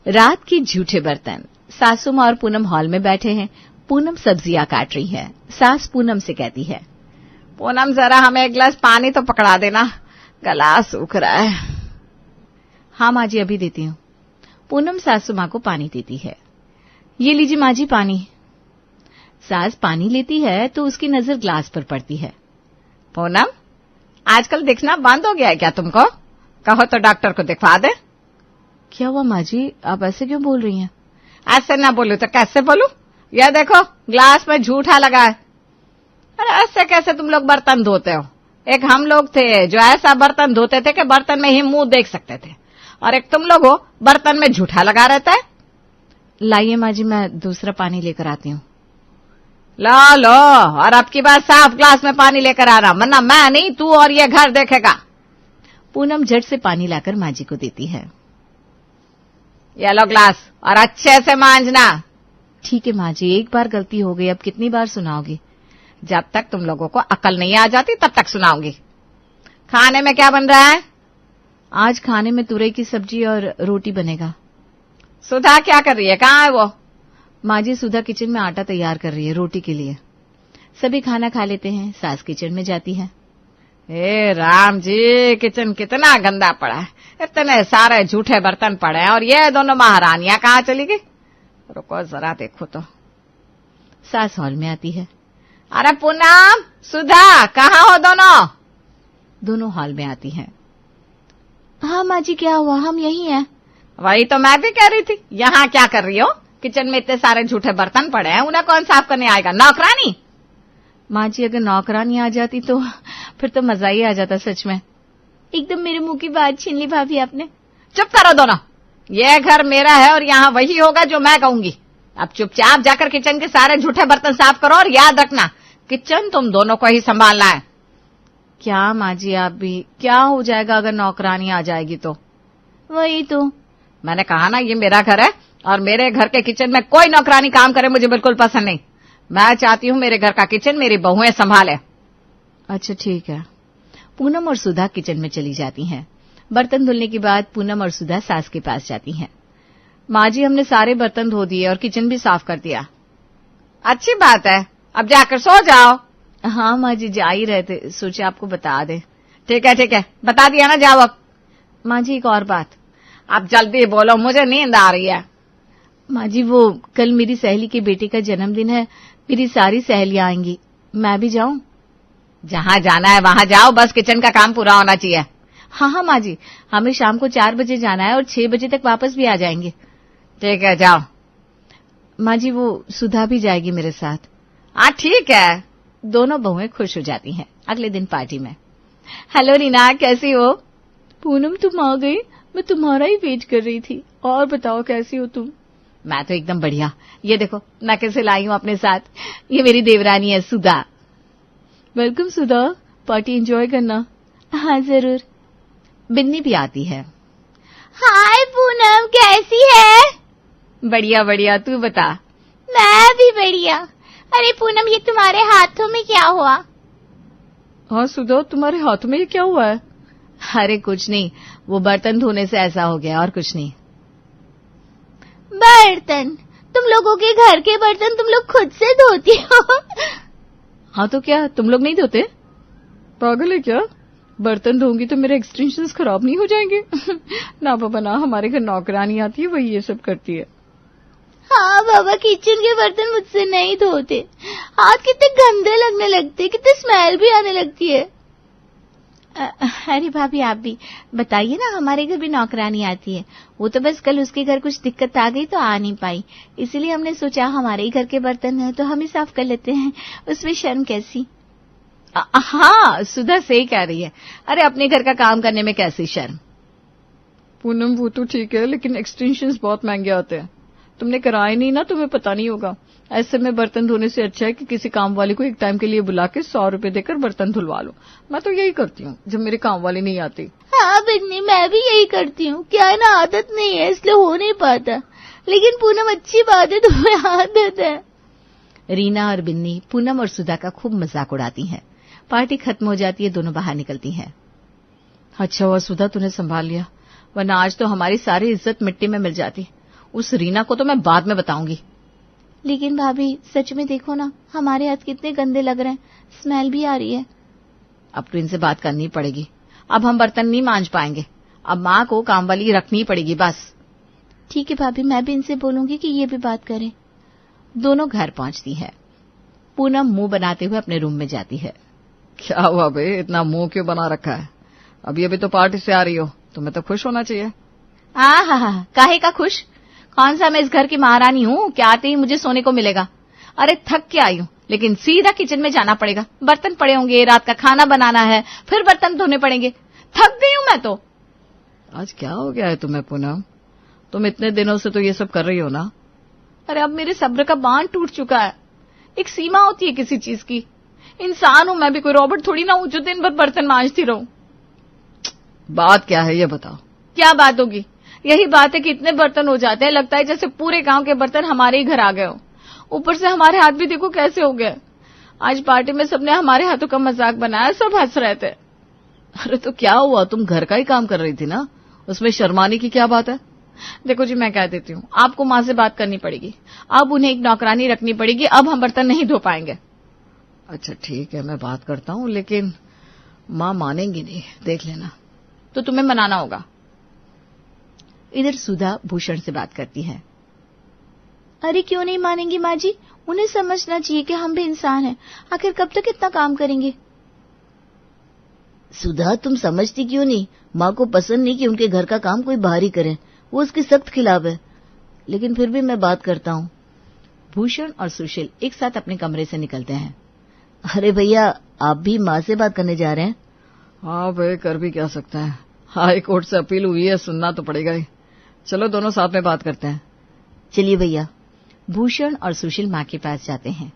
रात के झूठे बर्तन। सासू माँ और पूनम हॉल में बैठे हैं। पूनम सब्जियां काट रही है। सास पूनम से कहती है, पूनम जरा हमें एक गिलास पानी तो पकड़ा देना, गला सूख रहा है। हाँ माँ जी, अभी देती हूँ। पूनम सासू माँ को पानी देती है। ये लीजिए माँ जी पानी। सास पानी लेती है तो उसकी नजर ग्लास पर पड़ती है। पूनम, आजकल दिखना बंद हो गया है क्या तुमको? कहो तो डॉक्टर को दिखवा दे। क्या हुआ माँ जी, आप ऐसे क्यों बोल रही हैं? ऐसे ना बोलूं तो कैसे बोलूं? यह देखो ग्लास में झूठा लगा है। अरे ऐसे कैसे तुम लोग बर्तन धोते हो? एक हम लोग थे जो ऐसा बर्तन धोते थे कि बर्तन में ही मुंह देख सकते थे, और एक तुम लोग हो बर्तन में झूठा लगा रहता है। लाइए माँ जी, मैं दूसरा पानी लेकर आती हूँ। लो लो, और अब की बार साफ ग्लास में पानी लेकर आना, वरना मैं नहीं तू और ये घर देखेगा। पूनम झट से पानी लाकर माँ जी को देती है। ये लो ग्लास, और अच्छे से मांजना। ठीक है माँ जी, एक बार गलती हो गई, अब कितनी बार सुनाओगी? जब तक तुम लोगों को अकल नहीं आ जाती तब तक सुनाऊंगी। खाने में क्या बन रहा है? आज खाने में तुरई की सब्जी और रोटी बनेगा। सुधा क्या कर रही है? कहाँ है वो? माँ जी सुधा किचन में आटा तैयार कर रही है रोटी के लिए। सभी खाना खा लेते हैं। सास किचन में जाती है। हे राम जी, किचन कितना गंदा पड़ा है, इतने सारे झूठे बर्तन पड़े हैं, और ये दोनों महारानियां कहाँ चली गई? रुको जरा देखो तो। सास हॉल में आती है। अरे पूनम, सुधा, कहाँ हो दोनों? दोनों हॉल में आती हैं। हाँ माँ जी, क्या हुआ? हम यही हैं। वही तो मैं भी कह रही थी, यहाँ क्या कर रही हो? किचन में इतने सारे झूठे बर्तन पड़े हैं, उन्हें कौन साफ करने आएगा? नौकरानी? माँ जी, अगर नौकरानी आ जाती तो फिर तो मजा ही आ जाता सच में। एकदम मेरे मुंह की बात छीन ली भाभी आपने। चुप करो दोनों, ये घर मेरा है और यहाँ वही होगा जो मैं कहूंगी। अब चुपचाप जाकर किचन के सारे झूठे बर्तन साफ करो, और याद रखना किचन तुम दोनों को ही संभालना है। क्या माँ जी, आप भी? क्या हो जाएगा अगर नौकरानी आ जाएगी तो? वही तो मैंने कहा ना, ये मेरा घर है, और मेरे घर के किचन में कोई नौकरानी काम करे मुझे बिल्कुल पसंद नहीं। मैं चाहती हूँ मेरे घर का किचन मेरी बहुएं संभाले। अच्छा ठीक है। पूनम और सुधा किचन में चली जाती हैं। बर्तन धुलने के बाद पूनम और सुधा सास के पास जाती हैं। माँ जी, हमने सारे बर्तन धो दिए और किचन भी साफ कर दिया। अच्छी बात है, अब जाकर सो जाओ। हाँ माँ जी, जा ही रहे थे, सोचे आपको बता दे। ठीक है, बता दिया ना, जाओ अब। माँ जी, एक और बात। आप जल्दी बोलो, मुझे नींद आ रही है। माँ जी, वो कल मेरी सहेली के बेटे का जन्मदिन है, मेरी सारी सहेलियां आएंगी, मैं भी जाऊं? जहाँ जाना है वहाँ जाओ, बस किचन का काम पूरा होना चाहिए। हाँ माँ जी, हमें शाम को 4 बजे जाना है और 6 बजे तक वापस भी आ जाएंगे। ठीक है, जाओ। माँ जी, वो सुधा भी जाएगी मेरे साथ। हाँ ठीक है। दोनों बहुएं खुश हो जाती हैं। अगले दिन पार्टी में। हेलो रीना, कैसी हो? पूनम, तुम आ गई? मैं तुम्हारा ही वेट कर रही थी। और बताओ, कैसी हो तुम? मैं तो एकदम बढ़िया। ये देखो मैं कैसे लाई हूँ अपने साथ। ये मेरी देवरानी है सुधा। वेलकम सुधा, पार्टी एंजॉय करना। हाँ जरूर। बिन्नी भी आती है। हाय पूनम, कैसी है? बढ़िया बढ़िया, तू बता। मैं भी बढ़िया। अरे पूनम, ये तुम्हारे हाथों में क्या हुआ? हाँ सुधा, तुम्हारे हाथों में ये क्या हुआ है? अरे कुछ नहीं, वो बर्तन धोने से ऐसा हो गया, और कुछ नहीं। बर्तन? तुम लोगों के घर के बर्तन तुम लोग खुद से धोती हो? हाँ तो क्या तुम लोग नहीं धोते? पागल है क्या? बर्तन धोंगी तो मेरे एक्सटेंशंस खराब नहीं हो जाएंगे? ना बाबा ना, हमारे घर नौकरानी आती है, वही ये सब करती है। हाँ बाबा, किचन के बर्तन मुझसे नहीं धोते। हाथ कितने गंदे लगने लगते, कितनी स्मेल भी आने लगती है। अरे भाभी, आप भी बताइए ना, हमारे घर भी नौकरानी आती है। वो तो बस कल उसके घर कुछ दिक्कत आ गई तो आ नहीं पाई, इसलिए हमने सोचा हमारे ही घर के बर्तन है तो हम ही साफ कर लेते हैं, उसमें शर्म कैसी? हाँ, सुधा सही कह रही है। अरे अपने घर का काम करने में कैसी शर्म? पूनम, वो तो ठीक है, लेकिन एक्सटेंशंस बहुत महंगे आते हैं। तुमने कराए नहीं ना, तुम्हें पता नहीं होगा। ऐसे में बर्तन धोने से अच्छा है कि किसी काम वाले को एक टाइम के लिए बुला के 100 रुपए देकर बर्तन धुलवा लो। मैं तो यही करती हूँ जब मेरे काम वाली नहीं आती। हाँ बिन्नी, मैं भी यही करती हूँ। क्या है ना, आदत नहीं है इसलिए हो नहीं पाता। लेकिन पूनम, अच्छी बात है तुम्हें आदत है। रीना और बिन्नी पूनम और सुधा का खूब मजाक उड़ाती हैं। पार्टी खत्म हो जाती है, दोनों बाहर निकलती हैं। अच्छा हुआ सुधा तूने संभाल लिया, वरना आज तो हमारी सारी इज्जत मिट्टी में मिल जाती। उस रीना को तो मैं बाद में बताऊंगी। लेकिन भाभी सच में देखो ना, हमारे हाथ कितने गंदे लग रहे हैं, स्मेल भी आ रही है। अब तो इनसे बात करनी पड़ेगी। अब हम बर्तन नहीं मांज पाएंगे, अब माँ को काम वाली रखनी पड़ेगी बस। ठीक है भाभी, मैं भी इनसे बोलूंगी कि ये भी बात करें। दोनों घर पहुंचती है। पूनम मुंह बनाते हुए अपने रूम में जाती है। क्या हुआ बे, इतना मुंह क्यों बना रखा है? अभी अभी तो पार्टी से आ रही हो, तुम्हें तो खुश होना चाहिए। हाँ, काहे का खुश? कौन सा मैं इस घर की महारानी हूँ क्या आते ही मुझे सोने को मिलेगा? अरे थक के आई हूँ, लेकिन सीधा किचन में जाना पड़ेगा। बर्तन पड़े होंगे, रात का खाना बनाना है, फिर बर्तन धोने पड़ेंगे। थक गई हूँ मैं तो। आज क्या हो गया है तुम्हें पूनम? तुम इतने दिनों से तो ये सब कर रही हो ना। अरे अब मेरे सब्र का बांध टूट चुका है। एक सीमा होती है किसी चीज की। इंसान हूं मैं भी, कोई रॉबर्ट थोड़ी ना हूं जो दिन भर बर्तन मांजती रहूं। बात क्या है ये बताओ। क्या बात होगी? यही बात है कि इतने बर्तन हो जाते हैं, लगता है जैसे पूरे गांव के बर्तन हमारे ही घर आ गए हो। ऊपर से हमारे हाथ भी देखो कैसे हो गए। आज पार्टी में सबने हमारे हाथों का मजाक बनाया, सब हंस रहे थे। अरे तो क्या हुआ, तुम घर का ही काम कर रही थी ना, उसमें शर्माने की क्या बात है? देखो जी, मैं कह देती हूँ, आपको माँ से बात करनी पड़ेगी। अब उन्हें एक नौकरानी रखनी पड़ेगी। अब हम बर्तन नहीं धो पाएंगे। अच्छा ठीक है, मैं बात करता हूँ, लेकिन माँ मानेंगी नहीं, देख लेना। तो तुम्हें मनाना होगा। इधर सुधा भूषण से बात करती है। अरे क्यों नहीं मानेंगी माँ जी? उन्हें समझना चाहिए कि हम भी इंसान हैं। आखिर कब तक इतना काम करेंगे? सुधा, तुम समझती क्यों नहीं? माँ को पसंद नहीं कि उनके घर का काम कोई बाहर ही करे, वो उसके सख्त खिलाफ है। लेकिन फिर भी मैं बात करता हूँ। भूषण और सुशील एक साथ अपने कमरे से निकलते हैं। अरे भैया, आप भी माँ से बात करने जा रहे हैं? हाँ भाई, कर भी क्या सकते हैं, हाई कोर्ट से अपील हुई है, सुनना तो पड़ेगा ही। चलो दोनों साथ में बात करते हैं। चलिए भैया। भूषण और सुशील माँ के पास जाते हैं।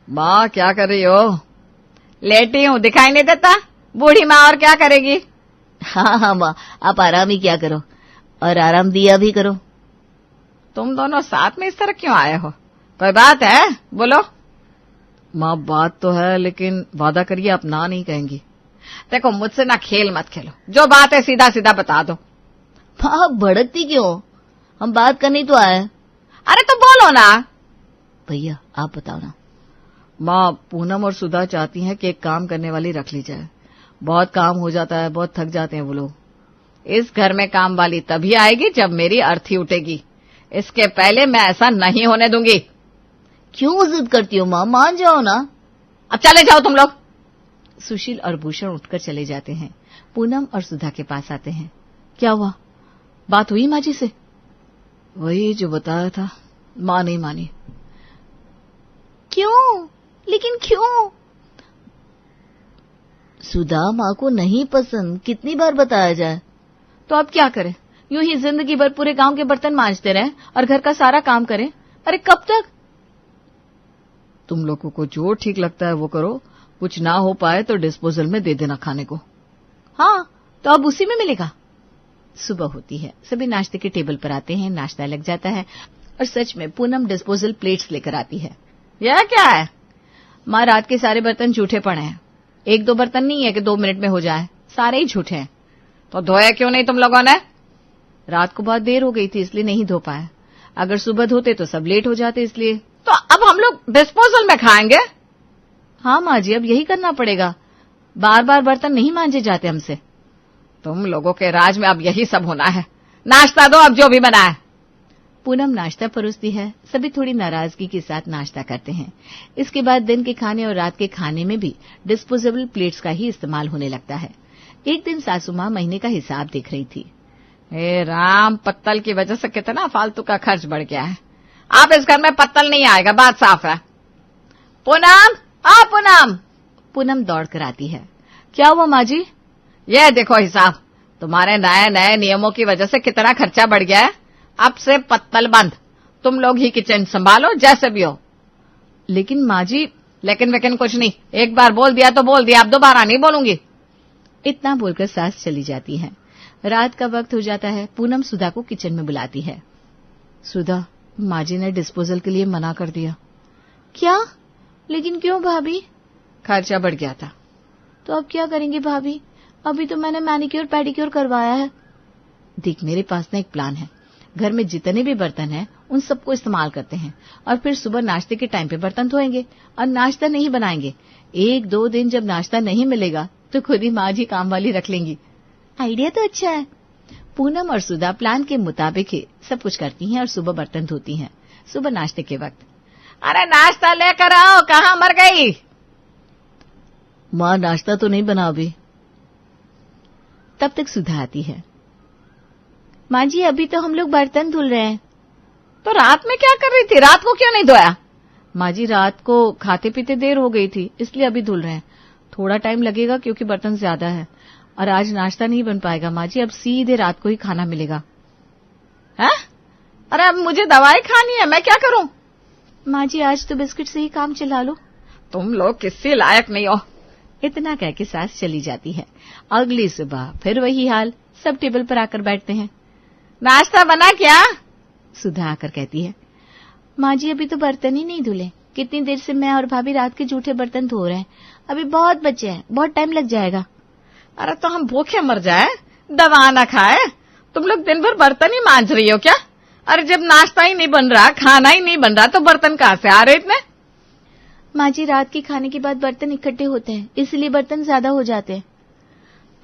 माँ क्या कर रही हो? लेटी हूँ, दिखाई नहीं देता? बूढ़ी माँ और क्या करेगी? हाँ माँ, आप आराम ही क्या करो, और आराम दिया भी करो। तुम दोनों साथ में इस तरह क्यों आए हो? कोई बात है? बोलो। माँ बात तो है, लेकिन वादा करिए आप ना नहीं कहेंगी। देखो, मुझसे ना खेल मत खेलो, जो बात है सीधा सीधा बता दो। माँ भड़कती क्यों? हम बात करने तो आए। अरे तो बोलो ना। भैया आप बताओ ना। माँ, पूनम और सुधा चाहती हैं कि एक काम करने वाली रख ली जाए। बहुत काम हो जाता है, बहुत थक जाते हैं वो लोग। इस घर में काम वाली तभी आएगी जब मेरी अर्थी उठेगी। इसके पहले मैं ऐसा नहीं होने दूंगी। क्यों जिद करती हो माँ? मान जाओ ना। अब चले जाओ तुम लोग। सुशील और भूषण उठकर चले जाते हैं। पूनम और सुधा के पास आते हैं। क्या हुआ? बात हुई माँ जी से? वही जो बताया था, माँ नहीं मानी। क्यों? लेकिन क्यों? सुधा, माँ को नहीं पसंद, कितनी बार बताया जाए? तो अब क्या करें? यूं ही जिंदगी भर पूरे गांव के बर्तन मांजते रहें और घर का सारा काम करें? अरे कब तक? तुम लोगों को जो ठीक लगता है वो करो, कुछ ना हो पाए तो डिस्पोजल में दे देना खाने को। हाँ, तो अब उसी में मिलेगा। सुबह होती है, सभी नाश्ते के टेबल पर आते हैं, नाश्ता लग जाता है और सच में पूनम डिस्पोजल प्लेट्स लेकर आती है। यह क्या है? माँ, रात के सारे बर्तन झूठे पड़े हैं। एक दो बर्तन नहीं है कि 2 मिनट में हो जाए, सारे ही झूठे हैं। तो धोया क्यों नहीं तुम लोगों ने? रात को बहुत देर हो गई थी इसलिए नहीं धो पाया। अगर सुबह धोते तो सब लेट हो जाते, इसलिए। तो अब हम लोग डिस्पोजल में खाएंगे? हाँ माँ जी, अब यही करना पड़ेगा। बार बार बर्तन नहीं मांजे जाते हमसे। तुम लोगों के राज में अब यही सब होना है। नाश्ता दो अब, जो भी बना है। पूनम नाश्ता परोसती है। सभी थोड़ी नाराजगी के साथ नाश्ता करते हैं। इसके बाद दिन के खाने और रात के खाने में भी डिस्पोजेबल प्लेट्स का ही इस्तेमाल होने लगता है। एक दिन सासू माँ महीने का हिसाब देख रही थी। हे राम, पत्तल की वजह से कितना फालतू का खर्च बढ़ गया है। आप इस घर में पत्तल नहीं आएगा, बात साफ है। पूनम, पूनम। पूनम दौड़ कर आती है। क्या हुआ माँ जी? ये देखो हिसाब, तुम्हारे नए नए नियमों की वजह से कितना खर्चा बढ़ गया है। अब से पत्तल बंद, तुम लोग ही किचन संभालो जैसे भी हो। लेकिन माँ जी। लेकिन कुछ नहीं, एक बार बोल दिया तो बोल दिया, अब दोबारा नहीं बोलूंगी। इतना बोलकर सास चली जाती है। रात का वक्त हो जाता है। पूनम सुधा को किचन में बुलाती है। सुधा, माँ जी ने डिस्पोजल के लिए मना कर दिया। क्या? लेकिन क्यों भाभी? खर्चा बढ़ गया था। तो अब क्या करेंगे भाभी? अभी तो मैंने मैनिक्योर पेडिक्योर करवाया है। देख, मेरे पास ना एक प्लान है। घर में जितने भी बर्तन हैं उन सबको इस्तेमाल करते हैं और फिर सुबह नाश्ते के टाइम पे बर्तन धोएंगे और नाश्ता नहीं बनाएंगे। 1-2 दिन जब नाश्ता नहीं मिलेगा तो खुद ही माँ जी काम वाली रख लेंगी। आइडिया तो अच्छा है। पूनम और सुधा प्लान के मुताबिक ही सब कुछ करती हैं और सुबह बर्तन धोती हैं। सुबह नाश्ते के वक्त, अरे नाश्ता लेकर आओ, कहाँ मर गई? माँ नाश्ता तो नहीं बना अभी। तब तक सुधा आती है। माँ जी अभी तो हम लोग बर्तन धुल रहे हैं। तो रात में क्या कर रही थी? रात को क्यों नहीं धोया? माँ जी रात को खाते पीते देर हो गई थी इसलिए अभी धुल रहे हैं। थोड़ा टाइम लगेगा क्योंकि बर्तन ज्यादा है और आज नाश्ता नहीं बन पाएगा माँ जी, अब सीधे रात को ही खाना मिलेगा। है? अरे अब मुझे दवाई खानी है, मैं क्या करूं? माँ जी आज तो बिस्किट से ही काम चला लो। तुम लोग किसी लायक नहीं हो। इतना कह के सास चली जाती है। अगली सुबह फिर वही हाल, सब टेबल पर आकर बैठते हैं। नाश्ता बना क्या? सुधा आकर कहती है। माँ जी अभी तो बर्तन ही नहीं धुले। कितनी देर से मैं और भाभी रात के जूठे बर्तन धो रहे हैं। अभी बहुत बचे हैं, बहुत टाइम लग जाएगा। अरे तो हम भूखे मर जाए, दवा न खाए? तुम लोग दिन भर बर्तन ही मांज रही हो क्या? अरे जब नाश्ता ही नहीं बन रहा, खाना ही नहीं बन रहा, तो बर्तन कहाँ से आ रहे इतने? माँ जी रात के खाने के बाद बर्तन इकट्ठे होते हैं, इसलिए बर्तन ज्यादा हो जाते हैं।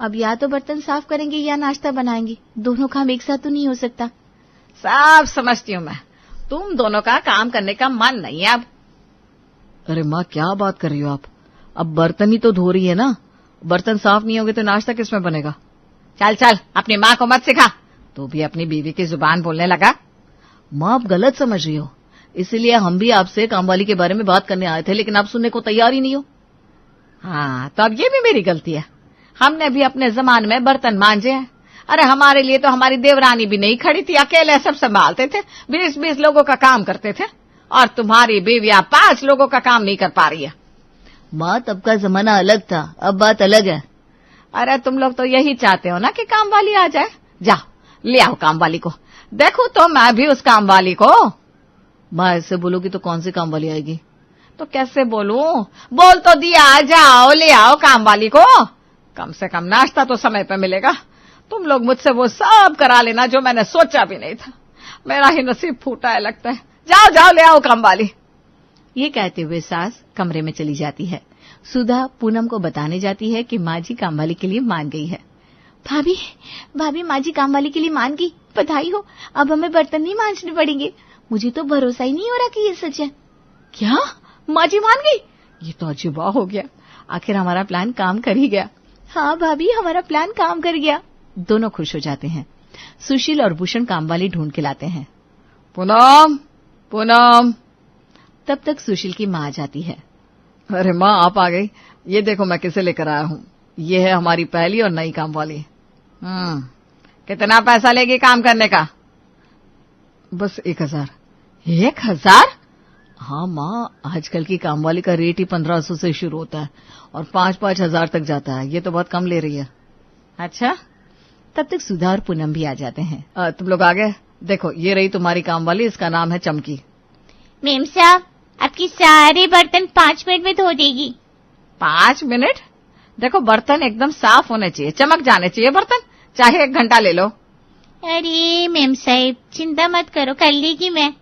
अब या तो बर्तन साफ करेंगे या नाश्ता बनाएंगे, दोनों काम एक साथ तो नहीं हो सकता। सब समझती हूँ मैं, तुम दोनों का काम करने का मन नहीं है अब। अरे माँ क्या बात कर रही हो आप? अब बर्तन ही तो धो रही है ना, बर्तन साफ नहीं होंगे तो नाश्ता किसमें बनेगा? चल चल, अपनी माँ को मत सिखा। तू भी अपनी बीवी की जुबान बोलने लगा। माँ आप गलत समझ रही हो, इसीलिए हम भी आपसे कामवाली के बारे में बात करने आए थे, लेकिन आप सुनने को तैयार ही नहीं हो। हाँ तो अब ये भी मेरी गलती है। हमने भी अपने जमाने में बर्तन मांजे हैं। अरे हमारे लिए तो हमारी देवरानी भी नहीं खड़ी थी, अकेले सब संभालते थे, 20-20 लोगों का काम करते थे। और तुम्हारी बीवियां 5 लोगों का काम नहीं कर पा रही है। माँ तब का जमाना अलग था, अब बात अलग है। अरे तुम लोग तो यही चाहते हो ना कि काम वाली आ जाए। जाओ ले आओ काम वाली को। देखो तो मैं भी उस काम वाली को। माँ ऐसे बोलोगी तो कौन सी काम वाली आएगी? तो कैसे बोलूं? बोल तो दिया, जाओ ले आओ काम वाली को। कम से कम नाश्ता तो समय पे मिलेगा। तुम लोग मुझसे वो सब करा लेना जो मैंने सोचा भी नहीं था। मेरा ही नसीब फूटा है लगता है। जाओ जाओ ले आओ काम वाली। ये कहते हुए सास कमरे में चली जाती है। सुधा पूनम को बताने जाती है कि माँ जी कामवाली के लिए मान गई है। भाभी भाभी माँ जी काम वाली के लिए मान गई, बधाई हो। अब हमें बर्तन नहीं मांजने पड़ेंगे। मुझे तो भरोसा ही नहीं हो रहा कि ये सच है। क्या माँ जी मान गई? ये तो अजूबा हो गया। आखिर हमारा प्लान काम कर ही गया। हाँ भाभी हमारा प्लान काम कर गया। दोनों खुश हो जाते हैं। सुशील और भूषण कामवाली ढूंढ के लाते हैं। पूनम पूनम। तब तक सुशील की माँ आ जाती है। अरे माँ आप आ गई, ये देखो मैं किसे लेकर आया हूँ। ये है हमारी पहली और नई काम वाली। कितना पैसा लेगी काम करने का? बस 1000। 1000? हाँ माँ, आजकल की कामवाली का रेट ही 1500 से शुरू होता है और 5-5 हजार तक जाता है। ये तो बहुत कम ले रही है। अच्छा। तब तक सुधा और पूनम भी आ जाते हैं। तुम लोग आ गए? देखो ये रही तुम्हारी कामवाली, इसका नाम है चमकी। मेम साहब आपकी सारे बर्तन 5 मिनट में धो देगी। 5 मिनट? देखो बर्तन एकदम साफ होने चाहिए, चमक जाने चाहिए बर्तन, चाहे 1 घंटा ले लो। अरे मेम साहब चिंता मत करो, कर लेगी मैं।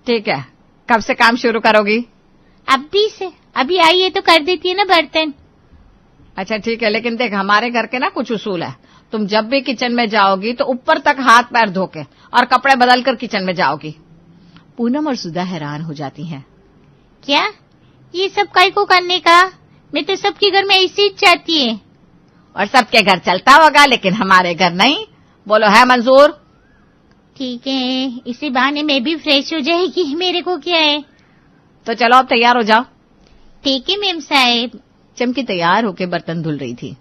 ठीक है, कब से काम शुरू करोगी? अभी से। अभी आई है तो कर देती है ना बर्तन। अच्छा ठीक है, लेकिन देख हमारे घर के ना कुछ उसूल है। तुम जब भी किचन में जाओगी तो ऊपर तक हाथ पैर धो के और कपड़े बदल कर किचन में जाओगी। पूनम और सुधा हैरान हो जाती हैं। क्या ये सब काय को करने का? मैं तो सबके घर में ऐसी ही चाहती है। और सबके घर चलता होगा लेकिन हमारे घर नहीं। बोलो है मंजूर? ठीक है, इसी बहाने में भी फ्रेश हो जाएगी, मेरे को क्या है। तो चलो अब तैयार हो जाओ। ठीक है मेम साहब। चमकी तैयार होके बर्तन धुल रही थी।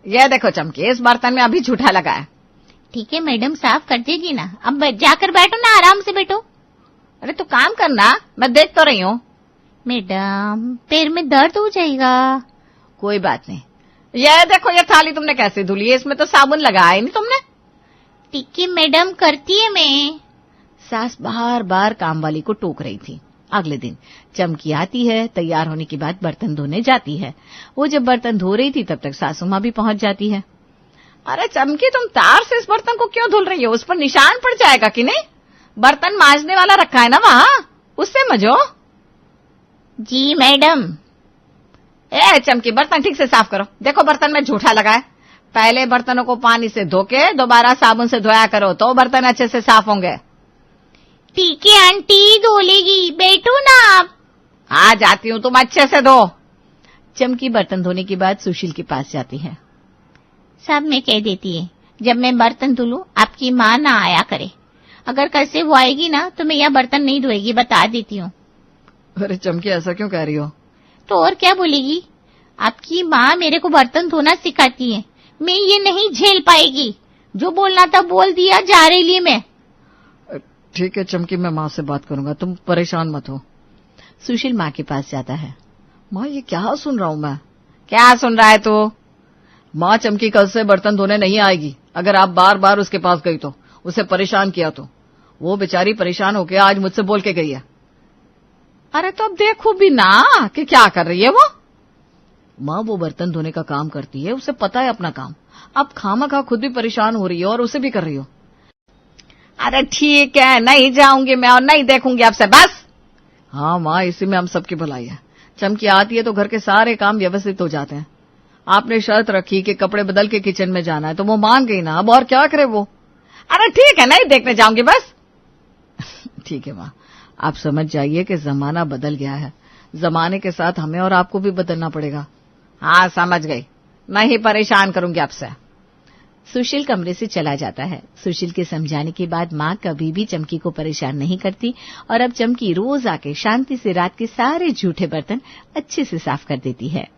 ये देखो चमकी, इस बर्तन में अभी झूठा लगा है। ठीक है मैडम, साफ कर देगी ना। अब जाकर बैठो ना, आराम से बैठो। अरे तू काम करना, मैं देख तो रही हूँ। मैडम पैर में दर्द हो जाएगा। कोई बात नहीं। ये देखो ये थाली तुमने कैसे धुली है, इसमें तो साबुन लगाया ही नहीं तुमने। ठीक है मैडम, करती है मैं। सास बार बार कामवाली को टोक रही थी। अगले दिन चमकी आती है, तैयार होने के बाद बर्तन धोने जाती है। वो जब बर्तन धो रही थी तब तक सासू माँ भी पहुंच जाती है। अरे चमकी, तुम तार से इस बर्तन को क्यों धुल रही हो? उस पर निशान पड़ जाएगा कि नहीं? बर्तन मांजने वाला रखा है ना वहां, उससे मजो। जी मैडम। ए चमकी, बर्तन ठीक से साफ करो। देखो बर्तन में झूठा लगा है। पहले बर्तनों को पानी से धो के दोबारा साबुन से धोया करो, तो बर्तन अच्छे से साफ होंगे। ठीक है आंटी, धो लेगी। बैठो ना आप। हाँ जाती हूँ, तुम अच्छे से धो। चमकी बर्तन धोने के बाद सुशील के पास जाती है। सब में कह देती है, जब मैं बर्तन धुलूं आपकी माँ ना आया करे। अगर कल से वो आएगी ना तो मैं यह बर्तन नहीं धोएगी, बता देती हूँ। अरे चमकी, ऐसा क्यों कह रही हो? तो और क्या बोलेगी? आपकी माँ मेरे को बर्तन धोना सिखाती है, मैं ये नहीं झेल पाएगी। जो बोलना था बोल दिया, जा रही मैं। ठीक है चमकी, मैं माँ से बात करूंगा, तुम परेशान मत हो। सुशील माँ के पास जाता है। माँ, ये क्या सुन रहा हूँ मैं? क्या सुन रहा है तू? माँ, चमकी कल से बर्तन धोने नहीं आएगी। अगर आप बार बार उसके पास गई तो, उसे परेशान किया तो। वो बेचारी परेशान होके आज मुझसे बोल के गई है। अरे तो अब देखो भी ना कि क्या कर रही है वो। माँ, वो बर्तन धोने का काम करती है, उसे पता है अपना काम। आप खामखा खुद भी परेशान हो रही हो और उसे भी कर रही हो। अरे ठीक है, नहीं जाऊंगी मैं और नहीं देखूंगी आपसे, बस। हाँ माँ, इसी में हम सबकी भलाई है। चमकी आती है तो घर के सारे काम व्यवस्थित हो जाते हैं। आपने शर्त रखी कि कपड़े बदल के किचन में जाना है, तो वो मान गई ना, अब और क्या करे वो। अरे ठीक है, नहीं देखने जाऊंगी बस। ठीक है माँ, आप समझ जाइए कि जमाना बदल गया है। जमाने के साथ हमें और आपको भी बदलना पड़ेगा। हाँ समझ गई, नहीं परेशान करूंगी आपसे। सुशील कमरे से चला जाता है। सुशील के समझाने के बाद माँ कभी भी चमकी को परेशान नहीं करती और अब चमकी रोज आके शांति से रात के सारे झूठे बर्तन अच्छे से साफ कर देती है।